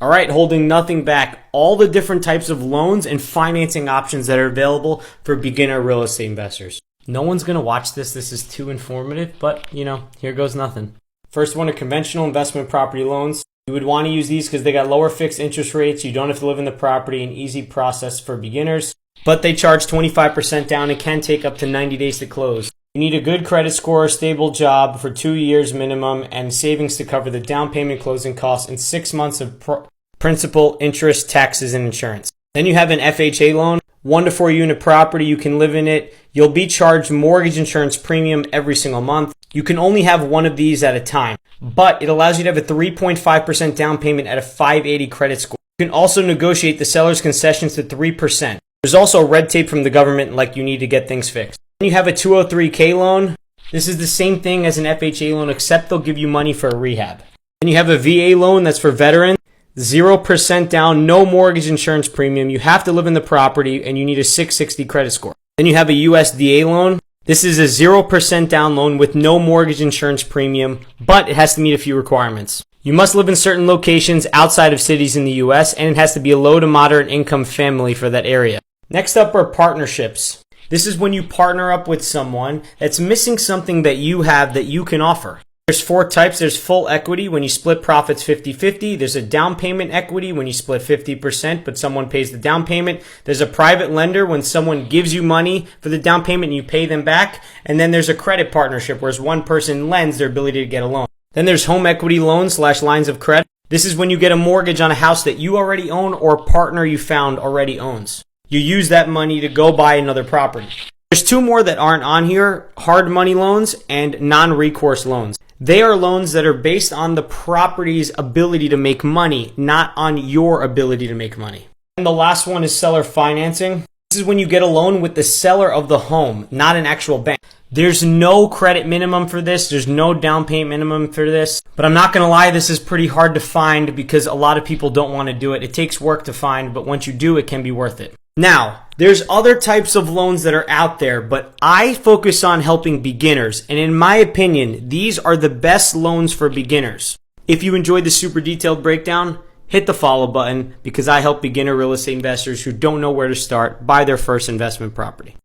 All right, holding nothing back, all the different types of loans and financing options that are available for beginner real estate investors. No one's going to watch this. This is too informative, but here goes nothing. First one are conventional investment property loans. You would want to use these because they got lower fixed interest rates. You don't have to live in the property, an easy process for beginners, but they charge 25% down and can take up to 90 days to close. You need a good credit score, a stable job for 2 years minimum, and savings to cover the down payment, closing costs, and 6 months of principal, interest, taxes, and insurance. Then you have an FHA loan, 1 to 4 unit property. You can live in it. You'll be charged mortgage insurance premium every single month. You can only have one of these at a time, but it allows you to have a 3.5% down payment at a 580 credit score. You can also negotiate the seller's concessions to 3%. There's also red tape from the government like you need to get things fixed. Then you have a 203k loan. This is the same thing as an FHA loan, except they'll give you money for a rehab. Then you have a VA loan that's for veterans. 0% down, no mortgage insurance premium. You have to live in the property and you need a 660 credit score. Then you have a USDA loan. This is a 0% down loan with no mortgage insurance premium, but it has to meet a few requirements. You must live in certain locations outside of cities in the US, and it has to be a low to moderate income family for that area. Next up are partnerships. This is when you partner up with someone that's missing something that you have that you can offer. There's 4 types. There's full equity when you split profits 50-50. There's a down payment equity when you split 50%, but someone pays the down payment. There's a private lender when someone gives you money for the down payment and you pay them back. And then there's a credit partnership where one person lends their ability to get a loan. Then there's home equity loans / lines of credit. This is when you get a mortgage on a house that you already own or a partner you found already owns. You use that money to go buy another property. There's 2 more that aren't on here: hard money loans and non-recourse loans. They are loans that are based on the property's ability to make money, not on your ability to make money. And the last one is seller financing. This is when you get a loan with the seller of the home, not an actual bank. There's no credit minimum for this. There's no down payment minimum for this. But I'm not going to lie, this is pretty hard to find because a lot of people don't want to do it. It takes work to find, but once you do, it can be worth it. Now, there's other types of loans that are out there, but I focus on helping beginners. And in my opinion, these are the best loans for beginners. If you enjoyed the super detailed breakdown, hit the follow button because I help beginner real estate investors who don't know where to start buy their first investment property.